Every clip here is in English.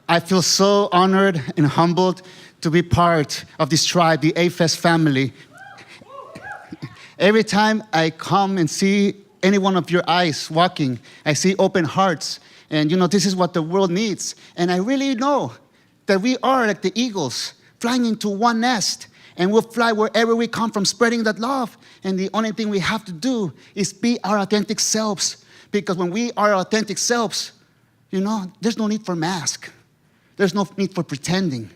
I feel so honored and humbled to be part of this tribe, the AFES family. Every time I come and see any one of your eyes walking, I see open hearts. And this is what the world needs. And I really know that we are like the eagles, flying into one nest. And we'll fly wherever we come from, spreading that love. And the only thing we have to do is be our authentic selves. Because when we are authentic selves, there's no need for mask. There's no need for pretending.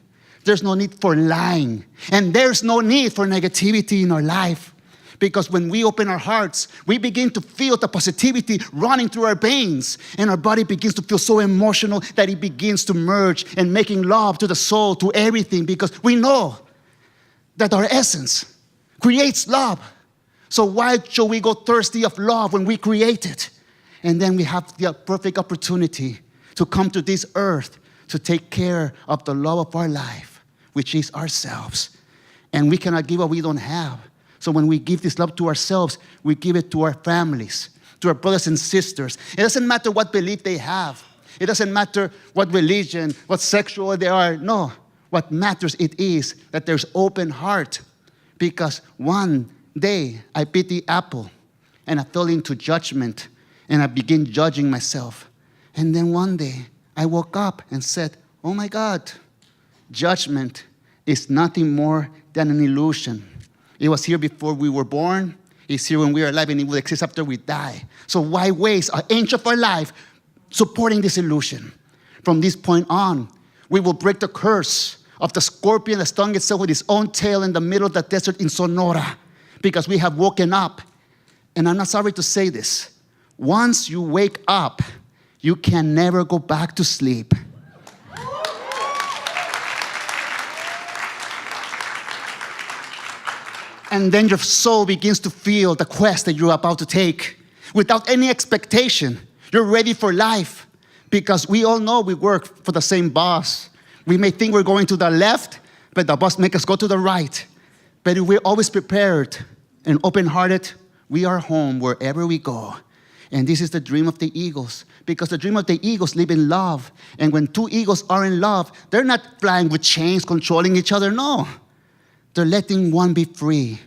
There's no need for lying. And there's no need for negativity in our life. Because when we open our hearts, we begin to feel the positivity running through our veins. And our body begins to feel so emotional that it begins to merge and making love to the soul, to everything. Because we know that our essence creates love. So why should we go thirsty of love when we create it? And then we have the perfect opportunity to come to this earth to take care of the love of our life, which is ourselves. And we cannot give what we don't have. So when we give this love to ourselves, we give it to our families, to our brothers and sisters. It doesn't matter what belief they have. It doesn't matter what religion, what sexual they are. No, what matters it is that there's open heart. Because one day I bit the apple and I fell into judgment and I began judging myself. And then one day I woke up and said, oh my God, judgment is nothing more than an illusion. It was here before we were born. It's here when we are alive, and it will exist after we die. So why waste an inch of our life supporting this illusion? From this point on, we will break the curse of the scorpion that stung itself with its own tail in the middle of the desert in Sonora, because we have woken up. And I'm not sorry to say this. Once you wake up, you can never go back to sleep. And then your soul begins to feel the quest that you're about to take. Without any expectation, you're ready for life. Because we all know we work for the same boss. We may think we're going to the left, but the boss makes us go to the right. But if we're always prepared and open-hearted, we are home wherever we go. And this is the dream of the eagles. Because the dream of the eagles live in love. And when two eagles are in love, they're not flying with chains, controlling each other. No. They're letting one be free.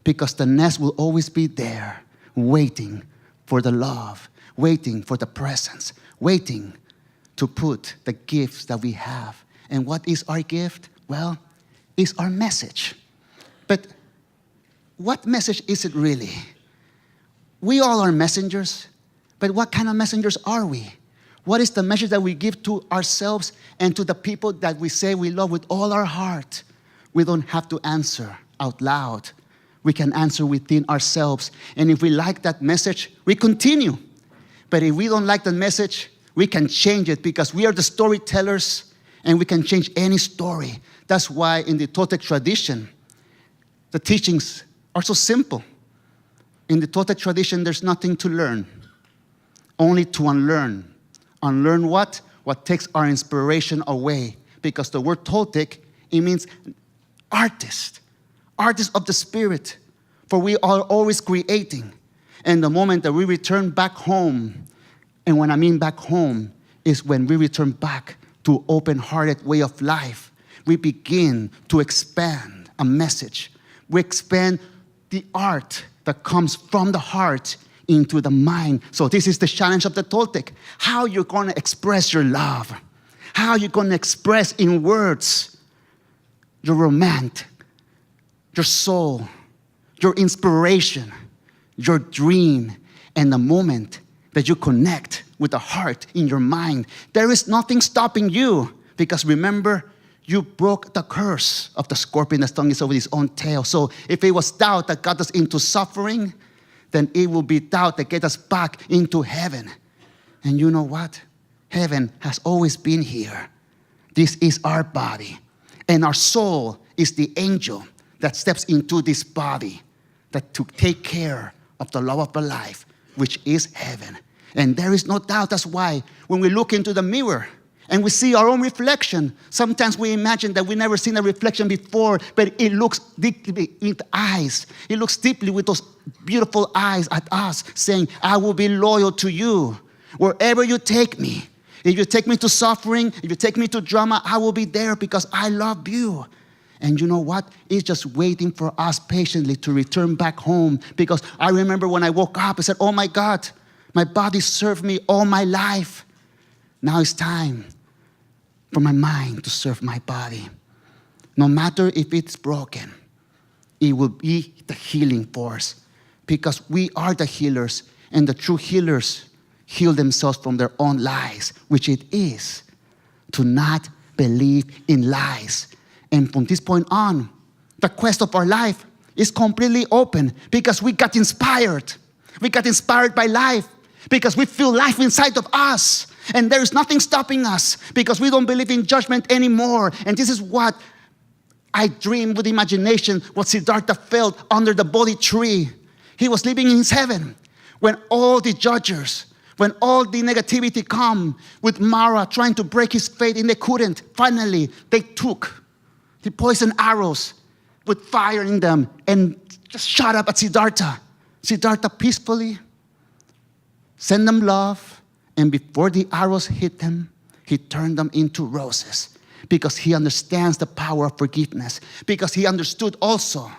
Because the nest will always be there, waiting for the love, waiting for the presence, waiting to put the gifts that we have. And what is our gift? Well, it's our message. But what message is it really? We all are messengers, but what kind of messengers are we? What is the message that we give to ourselves and to the people that we say we love with all our heart? We don't have to answer out loud. We can answer within ourselves. And if we like that message, we continue. But if we don't like the message, we can change it, because we are the storytellers and we can change any story. That's why in the Toltec tradition, the teachings are so simple. In the Toltec tradition, there's nothing to learn, only to unlearn. Unlearn what? What takes our inspiration away. Because the word Toltec, it means artist of the spirit. For we are always creating. And the moment that we return back home, and when I mean back home, is when we return back to open-hearted way of life, we begin to expand a message. We expand the art that comes from the heart into the mind. So this is the challenge of the Toltec. How you're going to express your love. How you're going to express in words your romantic, your soul, your inspiration, your dream, and the moment that you connect with the heart in your mind. There is nothing stopping you, because remember, you broke the curse of the scorpion that stung itself with his own tail. So if it was doubt that got us into suffering, then it will be doubt that gets us back into heaven. And you know what? Heaven has always been here. This is our body. And our soul is the angel that steps into this body that to take care of the love of the life, which is heaven. And there is no doubt. That's why when we look into the mirror and we see our own reflection, sometimes we imagine that we've never seen a reflection before, but it looks deeply in the eyes. It looks deeply with those beautiful eyes at us, saying, I will be loyal to you wherever you take me. If you take me to suffering, if you take me to drama, I will be there because I love you. And you know what? It's just waiting for us patiently to return back home. Because I remember when I woke up, I said, oh my God, my body served me all my life. Now it's time for my mind to serve my body. No matter if it's broken, it will be the healing force. Because we are the healers, and the true healers heal themselves from their own lies, which it is to not believe in lies. And from this point on, the quest of our life is completely open because we got inspired. We got inspired by life because we feel life inside of us. And there is nothing stopping us because we don't believe in judgment anymore. And this is what I dreamed with imagination, what Siddhartha felt under the Bodhi tree. He was living in his heaven when all the judges, when all the negativity come with Mara trying to break his faith and they couldn't. Finally, they took the poison arrows with fire in them and just shot up at Siddhartha. Siddhartha peacefully sent them love, and before the arrows hit him, he turned them into roses because he understands the power of forgiveness, because he understood also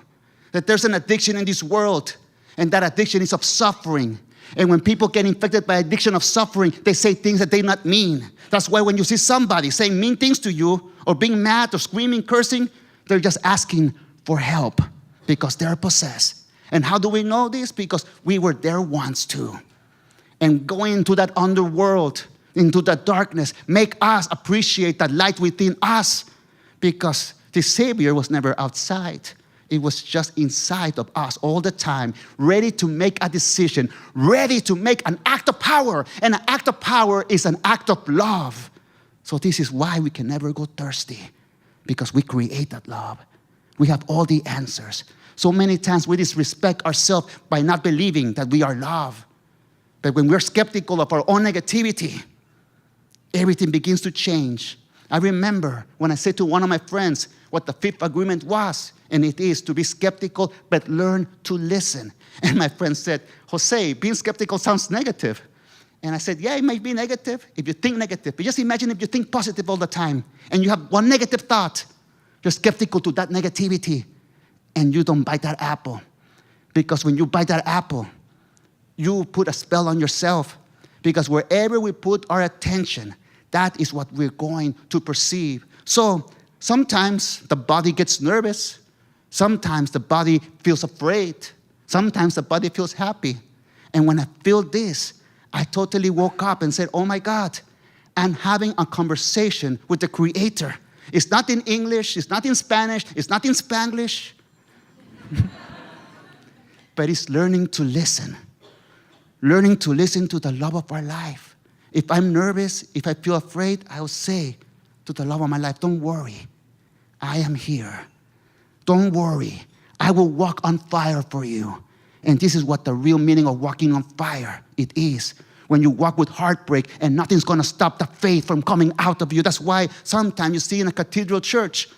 that there's an addiction in this world, and that addiction is of suffering. And when people get infected by addiction of suffering, they say things that they not mean. That's why when you see somebody saying mean things to you, or being mad, or screaming, cursing, they're just asking for help because they're possessed. And how do we know this? Because we were there once too. And going into that underworld, into the darkness, make us appreciate that light within us, because the Savior was never outside. It was just inside of us all the time, ready to make a decision, ready to make an act of power. And an act of power is an act of love. So this is why we can never go thirsty, because we create that love. We have all the answers. So many times we disrespect ourselves by not believing that we are loved. But when we're skeptical of our own negativity, everything begins to change. I remember when I said to one of my friends what the fifth agreement was, and it is to be skeptical, but learn to listen. And my friend said, Jose, being skeptical sounds negative. And I said, yeah, it might be negative if you think negative. But just imagine if you think positive all the time, and you have one negative thought. You're skeptical to that negativity, and you don't bite that apple. Because when you bite that apple, you put a spell on yourself. Because wherever we put our attention, that is what we're going to perceive. So sometimes the body gets nervous. Sometimes the body feels afraid. Sometimes the body feels happy. And when I feel this, I totally woke up and said, oh my God, I'm having a conversation with the Creator. It's not in English, it's not in Spanish, it's not in Spanglish. But it's learning to listen. Learning to listen to the love of our life. If I'm nervous, if I feel afraid, I'll say to the love of my life, don't worry, I am here. Don't worry, I will walk on fire for you. And this is what the real meaning of walking on fire it is. When you walk with heartbreak and nothing's going to stop the faith from coming out of you. That's why sometimes you see in a cathedral church,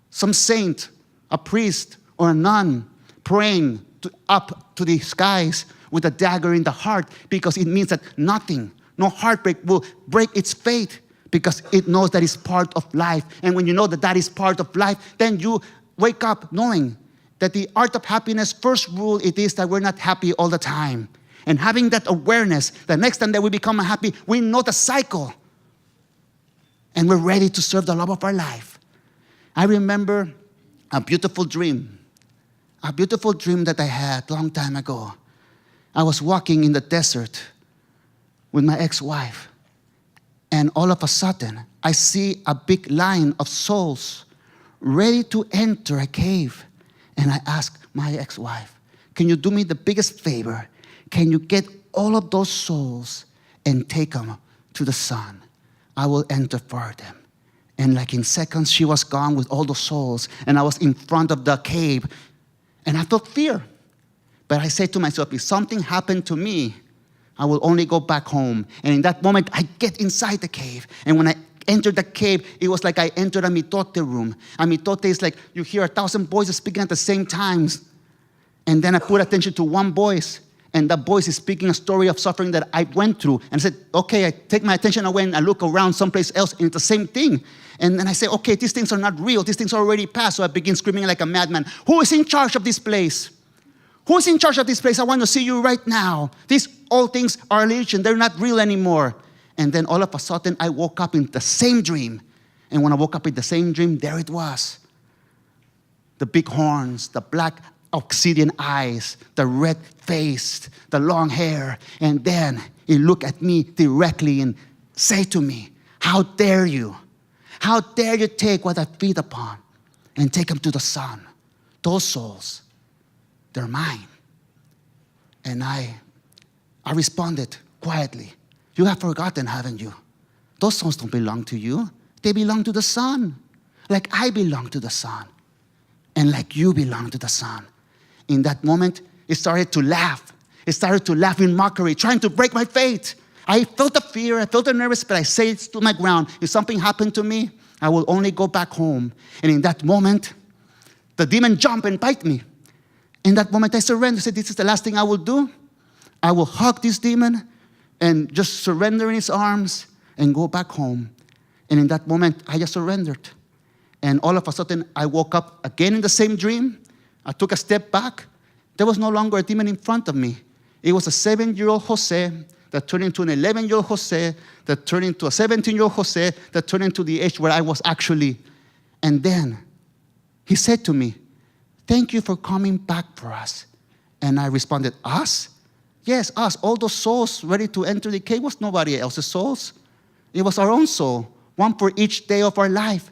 some saint, a priest or a nun praying up to the skies with a dagger in the heart, because it means that nothing, no heartbreak will break its faith, because it knows that it's part of life. And when you know that that is part of life, then you wake up knowing that the art of happiness, first rule, it is that we're not happy all the time. And having that awareness, the next time that we become happy, we know the cycle. And we're ready to serve the love of our life. I remember a beautiful dream that I had a long time ago. I was walking in the desert with my ex-wife. And all of a sudden, I see a big line of souls ready to enter a cave. And I asked my ex-wife, can you do me the biggest favor? Can you get all of those souls and take them to the sun? I will enter for them. And like in seconds, she was gone with all the souls. And I was in front of the cave. And I felt fear. But I said to myself, if something happened to me, I will only go back home. And in that moment, I get inside the cave. And when I entered the cave, it was like I entered a mitote room. A mitote is like you hear 1,000 voices speaking at the same time. And then I put attention to one voice. And that voice is speaking a story of suffering that I went through. And I said, okay, I take my attention away and I look around someplace else and it's the same thing. And then I say, okay, these things are not real. These things are already past. So I begin screaming like a madman. Who is in charge of this place? Who is in charge of this place? I want to see you right now. These old things are illusion. They're not real anymore. And then all of a sudden, I woke up in the same dream. And when I woke up in the same dream, there it was. The big horns, the black obsidian eyes, the red face, the long hair. And then he looked at me directly and said to me, how dare you? How dare you take what I feed upon and take them to the sun? Those souls, they're mine. And I responded quietly, you have forgotten, haven't you? Those souls don't belong to you. They belong to the sun. Like I belong to the sun. And like you belong to the sun. In that moment, it started to laugh. It started to laugh in mockery, trying to break my faith. I felt the fear, I felt the nervous, but I said to my ground, if something happened to me, I will only go back home. And in that moment, the demon jumped and bite me. In that moment, I surrendered. I said, this is the last thing I will do. I will hug this demon and just surrender in his arms and go back home. And in that moment, I just surrendered. And all of a sudden, I woke up again in the same dream. I took a step back. There was no longer a demon in front of me. It was a 7-year-old Jose that turned into an 11-year-old Jose that turned into a 17-year-old Jose that turned into the age where I was actually. And then he said to me, thank you for coming back for us. And I responded, us? Yes, us. All those souls ready to enter the cave was nobody else's souls. It was our own soul, one for each day of our life.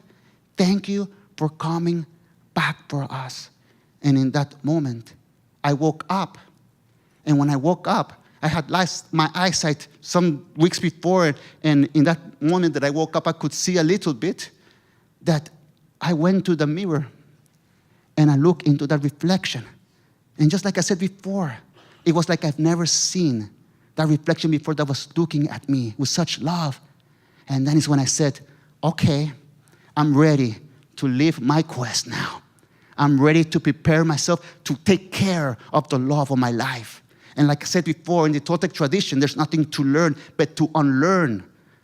Thank you for coming back for us. And in that moment, I woke up. And when I woke up, I had lost my eyesight some weeks before. And in that moment that I woke up, I could see a little bit. That I went to the mirror and I looked into that reflection. And just like I said before, it was like I've never seen that reflection before that was looking at me with such love. And then is when I said, okay, I'm ready to live my quest now. I'm ready to prepare myself to take care of the love of my life. And like I said before, in the Toltec tradition, there's nothing to learn but to unlearn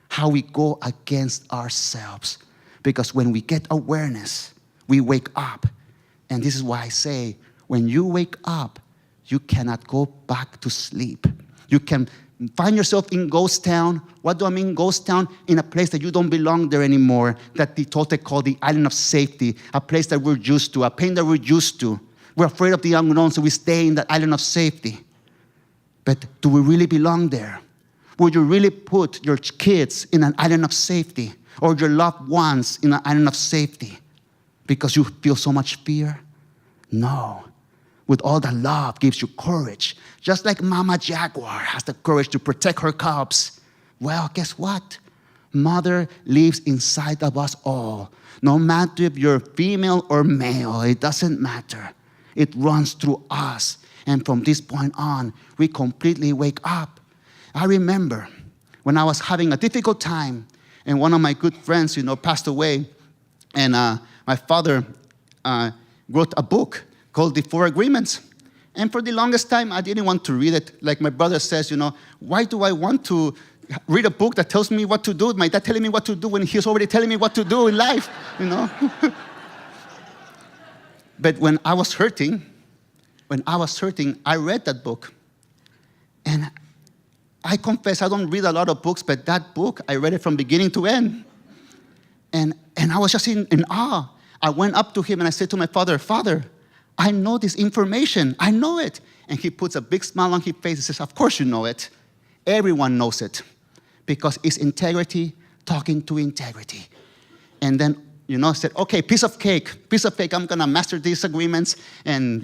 how we go against ourselves. Because when we get awareness, we wake up. And this is why I say, when you wake up, you cannot go back to sleep. You can find yourself in ghost town. What do I mean ghost town? In a place that you don't belong there anymore, that the Toltec call the island of safety, a place that we're used to, a pain that we're used to. We're afraid of the unknown, so we stay in that island of safety. But do we really belong there? Would you really put your kids in an island of safety, or your loved ones in an island of safety because you feel so much fear? No. With all the love gives you courage. Just like Mama Jaguar has the courage to protect her cubs. Well, guess what? Mother lives inside of us all. No matter if you're female or male, it doesn't matter. It runs through us. And from this point on, we completely wake up. I remember when I was having a difficult time, and one of my good friends, passed away, and my father wrote a book called The Four Agreements. And for the longest time, I didn't want to read it. Like my brother says, why do I want to read a book that tells me what to do? My dad telling me what to do when he's already telling me what to do in life, But when I was hurting, I read that book. And I confess, I don't read a lot of books, but that book, I read it from beginning to end. And I was just in awe. I went up to him and I said to my father, Father, I know this information. I know it. And he puts a big smile on his face and says, of course you know it. Everyone knows it. Because it's integrity talking to integrity. And then, said, okay, piece of cake, I'm going to master these agreements. And,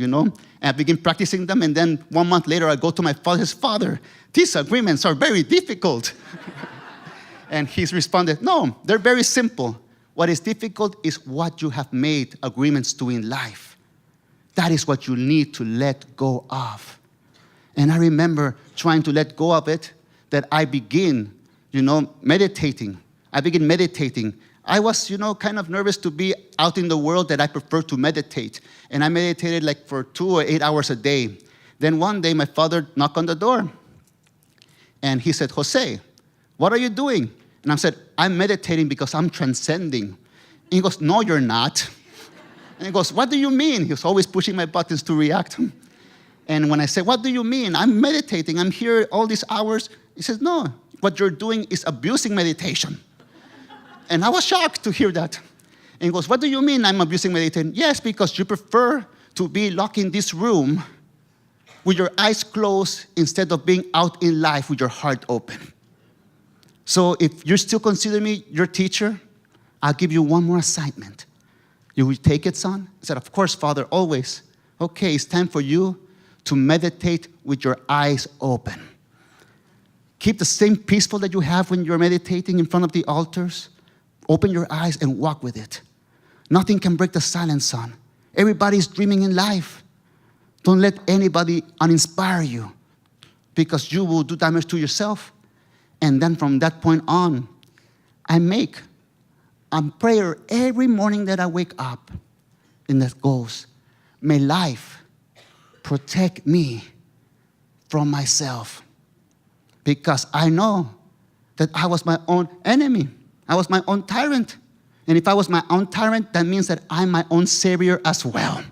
I begin practicing them. And then 1 month later, I go to my father, Father, these agreements are very difficult. And he's responded, no, they're very simple. What is difficult is what you have made agreements to in life. That is what you need to let go of. And I remember trying to let go of it, that I begin, meditating. I was, kind of nervous to be out in the world, that I prefer to meditate. And I meditated like for 2 or 8 hours a day. Then one day, my father knocked on the door. And he said, Jose, what are you doing? And I said, I'm meditating because I'm transcending. And he goes, no, you're not. And he goes, what do you mean? He was always pushing my buttons to react. And when I said, what do you mean? I'm meditating. I'm here all these hours. He says, no, what you're doing is abusing meditation. And I was shocked to hear that. And he goes, what do you mean I'm abusing meditation? Yes, because you prefer to be locked in this room with your eyes closed instead of being out in life with your heart open. So if you still consider me your teacher, I'll give you one more assignment. You will take it, son? I said, of course, Father, always. Okay, it's time for you to meditate with your eyes open. Keep the same peaceful that you have when you're meditating in front of the altars. Open your eyes and walk with it. Nothing can break the silence, son. Everybody's dreaming in life. Don't let anybody uninspire you because you will do damage to yourself. And then from that point on, I make a prayer every morning that I wake up. And that goes, may life protect me from myself. Because I know that I was my own enemy. I was my own tyrant. And if I was my own tyrant, that means that I'm my own savior as well.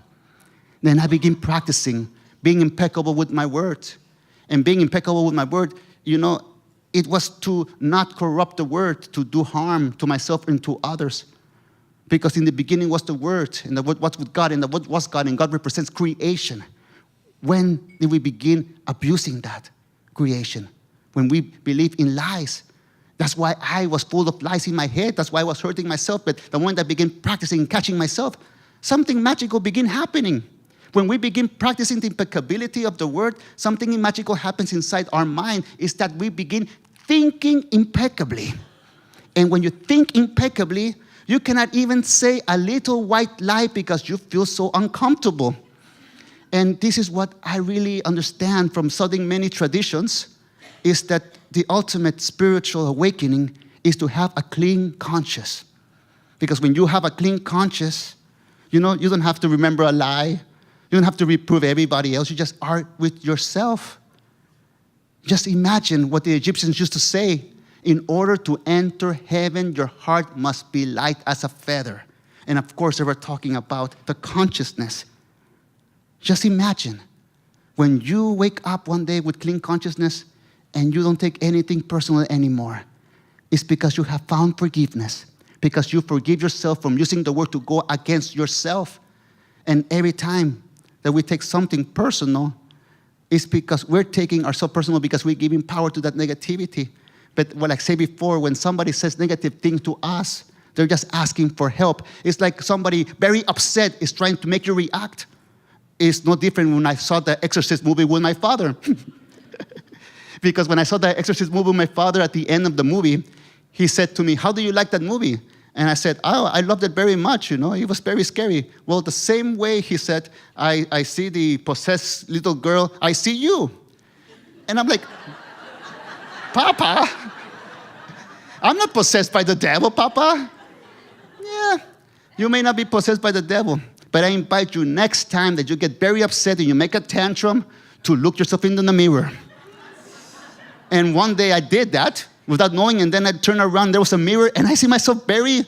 Then I begin practicing being impeccable with my word. And being impeccable with my word, it was to not corrupt the word, to do harm to myself and to others. Because in the beginning was the word, and the word was with God, and the word was God, and God represents creation. When did we begin abusing that creation? When we believe in lies. That's why I was full of lies in my head. That's why I was hurting myself. But the moment I began practicing and catching myself, something magical began happening. When we begin practicing the impeccability of the word, something magical happens inside our mind is that we begin thinking impeccably. And when you think impeccably, you cannot even say a little white lie because you feel so uncomfortable. And this is what I really understand from studying many traditions, is that the ultimate spiritual awakening is to have a clean conscience. Because when you have a clean conscience, you don't have to remember a lie. You don't have to reprove everybody else. You just are with yourself. Just imagine what the Egyptians used to say. In order to enter heaven, your heart must be light as a feather. And of course, they were talking about the consciousness. Just imagine when you wake up one day with clean consciousness and you don't take anything personal anymore. It's because you have found forgiveness. Because you forgive yourself from using the word to go against yourself. And every time that we take something personal, it's because we're taking ourselves personal because we're giving power to that negativity. But what I said before, when somebody says negative things to us, they're just asking for help. It's like somebody very upset is trying to make you react. It's no different when I saw the Exorcist movie with my father. Because when I saw the Exorcist movie with my father at the end of the movie, he said to me, how do you like that movie? And I said, I loved it very much, It was very scary. Well, the same way he said, I see the possessed little girl, I see you. And I'm like, Papa, I'm not possessed by the devil, Papa. Yeah, you may not be possessed by the devil, but I invite you next time that you get very upset and you make a tantrum to look yourself into the mirror. And one day I did that without knowing, and then I turned around, there was a mirror, and I see myself very,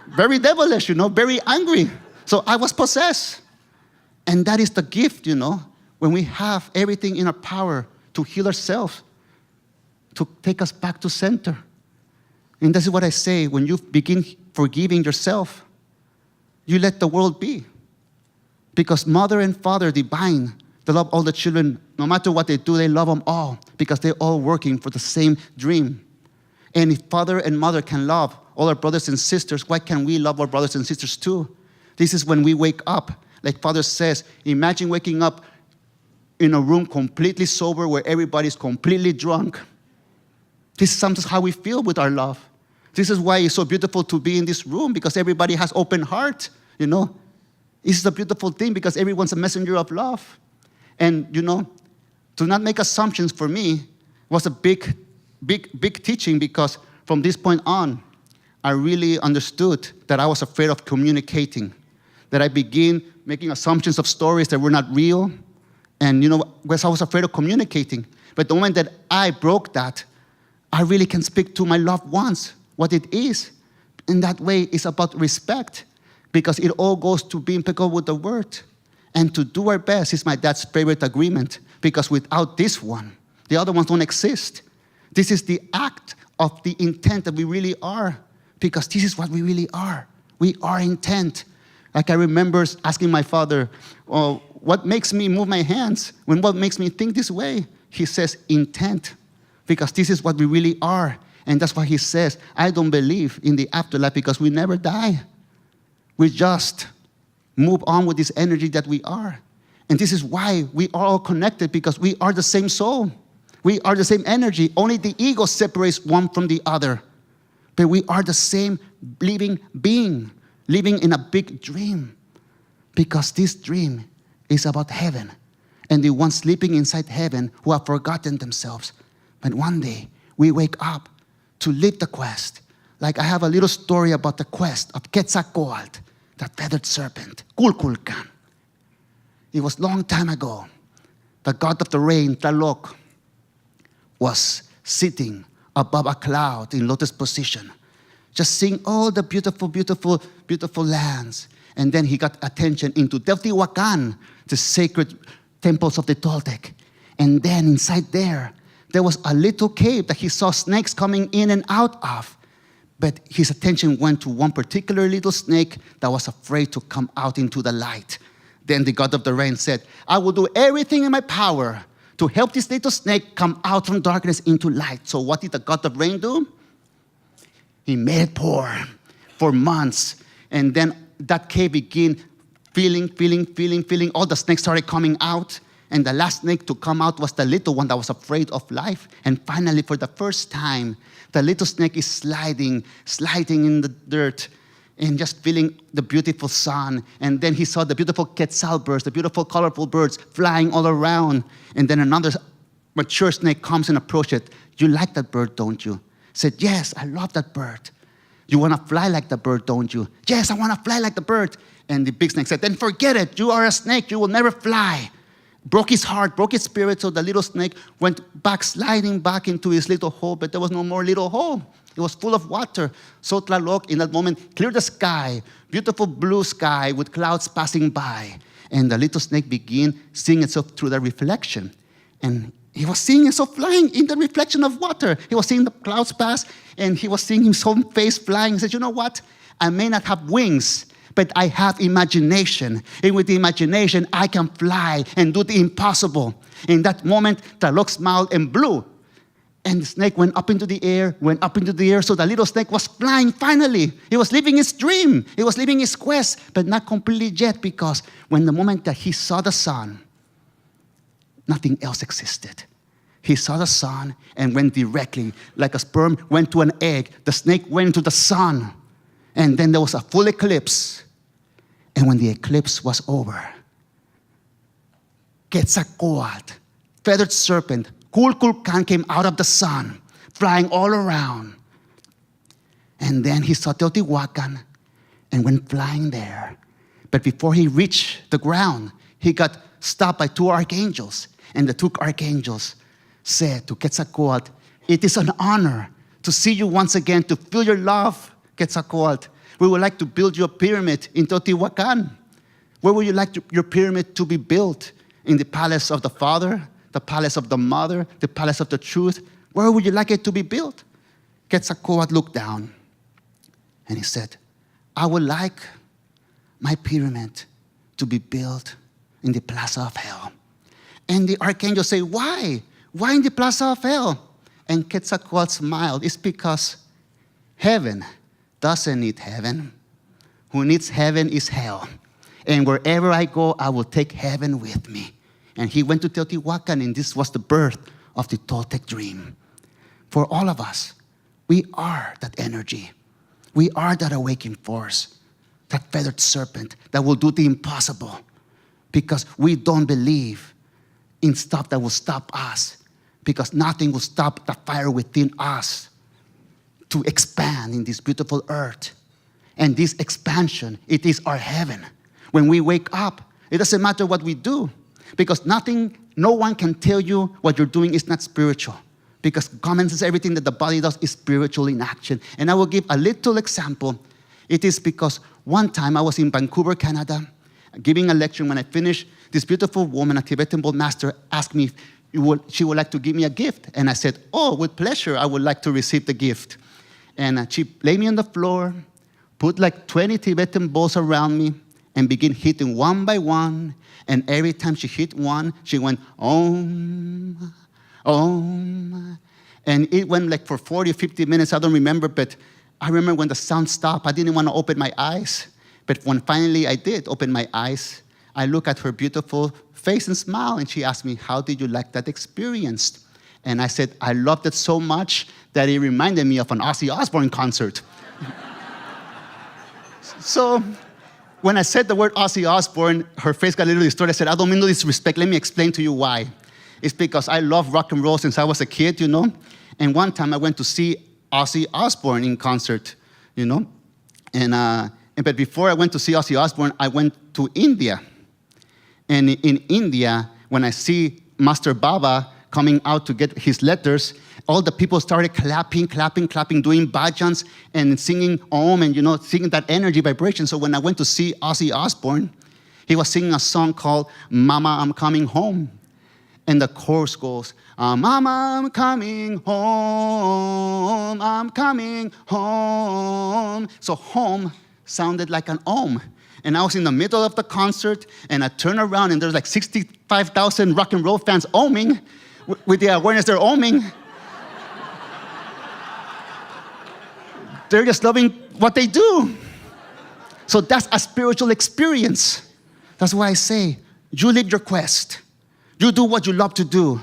very devilish, very angry. So I was possessed. And that is the gift, when we have everything in our power to heal ourselves, to take us back to center. And this is what I say, when you begin forgiving yourself, you let the world be. Because Mother and Father divine, they love all the children. No matter what they do, they love them all because they're all working for the same dream. And if Father and Mother can love all our brothers and sisters, why can't we love our brothers and sisters too? This is when we wake up. Like Father says, imagine waking up in a room completely sober where everybody's completely drunk. This is sometimes how we feel with our love. This is why it's so beautiful to be in this room, because everybody has open heart, This is a beautiful thing because everyone's a messenger of love. And, do not make assumptions for me was a big teaching, because from this point on, I really understood that I was afraid of communicating, that I began making assumptions of stories that were not real, And because I was afraid of communicating. But the moment that I broke that, I really can speak to my loved ones what it is. In that way, it's about respect, because it all goes to be impeccable with the word. And to do our best is my dad's favorite agreement, because without this one, the other ones don't exist. This is the act of the intent that we really are, because this is what we really are. We are intent. Like I remember asking my father, oh, what makes me move my hands? What makes me think this way? He says, intent, because this is what we really are. And that's why he says, I don't believe in the afterlife, because we never die. We just move on with this energy that we are. And this is why we are all connected, because we are the same soul. We are the same energy. Only the ego separates one from the other. But we are the same living being, living in a big dream. Because this dream is about heaven. And the ones sleeping inside heaven who have forgotten themselves. But one day, we wake up to live the quest. Like I have a little story about the quest of Quetzalcoatl, that feathered serpent, Kulkulkan. It was long time ago. The god of the rain, Tlaloc, was sitting above a cloud in lotus position, just seeing all the beautiful, beautiful, beautiful lands. And then he got attention into Teotihuacan, the sacred temples of the Toltec. And then inside there was a little cave that he saw snakes coming in and out of. But his attention went to one particular little snake that was afraid to come out into the light. Then the god of the rain said, I will do everything in my power to help this little snake come out from darkness into light. So what did the god of rain do? He made it pour for months. And then that cave began feeling. All the snakes started coming out. And the last snake to come out was the little one that was afraid of life. And finally, for the first time, the little snake is sliding in the dirt and just feeling the beautiful sun. And then he saw the beautiful quetzal birds, the beautiful, colorful birds flying all around. And then another mature snake comes and approaches it. You like that bird, don't you? Said, yes, I love that bird. You want to fly like the bird, don't you? Yes, I want to fly like the bird. And the big snake said, then forget it. You are a snake. You will never fly. Broke his heart, broke his spirit, so the little snake went back, sliding back into his little hole, but there was no more little hole. It was full of water. So Tlaloc, in that moment, cleared the sky, beautiful blue sky with clouds passing by. And the little snake began seeing itself through the reflection. And he was seeing himself flying in the reflection of water. He was seeing the clouds pass, and he was seeing his own face flying. He said, you know what? I may not have wings, but I have imagination. And with the imagination, I can fly and do the impossible. In that moment, Tlaloc smiled and blew. And the snake went up into the air, So the little snake was flying finally. He was living his dream. He was living his quest, but not completely yet, because when the moment that he saw the sun, nothing else existed. He saw the sun and went directly, like a sperm went to an egg. The snake went to the sun. And then there was a full eclipse. And when the eclipse was over, Quetzalcoatl, feathered serpent, Kulkulkan came out of the sun, flying all around. And then he saw Teotihuacan and went flying there. But before he reached the ground, he got stopped by two archangels. And the two archangels said to Quetzalcoatl, it is an honor to see you once again, to feel your love, Quetzalcoatl. We would like to build you a pyramid in Teotihuacan. Where would you like your pyramid to be built? In the palace of the Father, the palace of the Mother, the palace of the Truth? Where would you like it to be built? Quetzalcoatl looked down and he said, I would like my pyramid to be built in the plaza of hell. And the archangel said, why? Why in the plaza of hell? And Quetzalcoatl smiled. It's because heaven doesn't need heaven. Who needs heaven is hell. And wherever I go, I will take heaven with me. And he went to Teotihuacan, and this was the birth of the Toltec dream. For all of us, we are that energy. We are that awakening force, that feathered serpent that will do the impossible, because we don't believe in stuff that will stop us, because nothing will stop the fire within us to expand in this beautiful earth. And this expansion, it is our heaven. When we wake up, it doesn't matter what we do. Because no one can tell you what you're doing is not spiritual. Because common sense, everything that the body does is spiritual in action. And I will give a little example. It is because one time I was in Vancouver, Canada, giving a lecture. When I finished, this beautiful woman, a Tibetan Buddhist master, asked me if she would like to give me a gift. And I said, oh, with pleasure, I would like to receive the gift. And she laid me on the floor, put like 20 Tibetan balls around me, and began hitting one by one. And every time she hit one, she went, Om, Om. And it went like for 40 or 50 minutes, I don't remember, but I remember when the sound stopped, I didn't want to open my eyes. But when finally I did open my eyes, I looked at her beautiful face and smile, and she asked me, how did you like that experience? And I said, I loved it so much that it reminded me of an Ozzy Osbourne concert. So when I said the word Ozzy Osbourne, her face got a little distorted. I said, I don't mean no disrespect. Let me explain to you why. It's because I love rock and roll since I was a kid, And one time I went to see Ozzy Osbourne in concert, But before I went to see Ozzy Osbourne, I went to India. And in India, when I see Master Baba coming out to get his letters, all the people started clapping, doing bhajans and singing Om and, singing that energy vibration. So when I went to see Ozzy Osbourne, he was singing a song called Mama, I'm Coming Home. And the chorus goes, Mama, I'm coming home, I'm coming home. So home sounded like an Om. And I was in the middle of the concert, and I turned around, and there's like 65,000 rock and roll fans oming, with the awareness they're oming. They're just loving what they do. So that's a spiritual experience. That's why I say, you live your quest. You do what you love to do.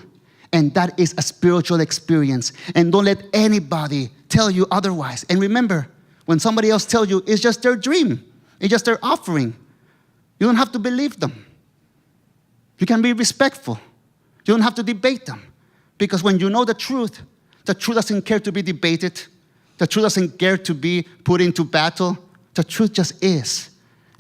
And that is a spiritual experience. And don't let anybody tell you otherwise. And remember, when somebody else tells you, it's just their dream. It's just their offering. You don't have to believe them. You can be respectful. You don't have to debate them. Because when you know the truth doesn't care to be debated. The truth doesn't care to be put into battle. The truth just is.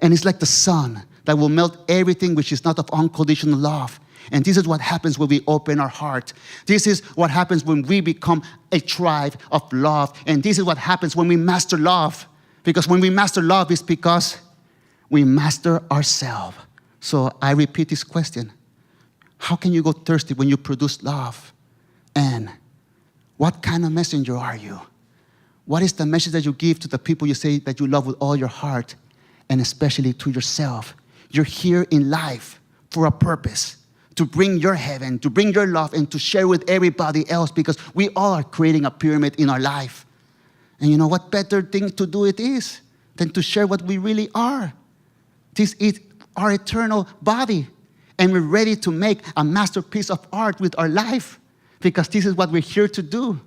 And it's like the sun that will melt everything which is not of unconditional love. And this is what happens when we open our heart. This is what happens when we become a tribe of love. And this is what happens when we master love. Because when we master love, it's because we master ourselves. So I repeat this question. How can you go thirsty when you produce love? And what kind of messenger are you? What is the message that you give to the people you say that you love with all your heart, and especially to yourself? You're here in life for a purpose, to bring your heaven, to bring your love, and to share with everybody else, because we all are creating a pyramid in our life. And you know what better thing to do it is than to share what we really are. This is our eternal body. And we're ready to make a masterpiece of art with our life, because this is what we're here to do.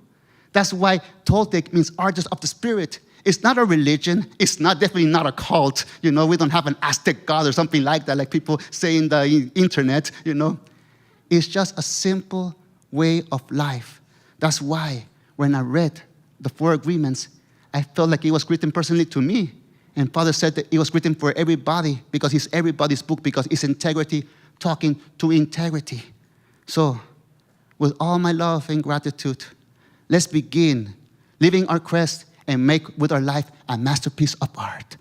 That's why Toltec means artist of the spirit. It's not a religion. It's definitely not a cult. We don't have an Aztec god or something like that, like people say in the internet, It's just a simple way of life. That's why when I read the 4 agreements, I felt like it was written personally to me. And Father said that it was written for everybody, because it's everybody's book, because it's integrity talking to integrity. So, with all my love and gratitude, let's begin living our quest and make with our life a masterpiece of art.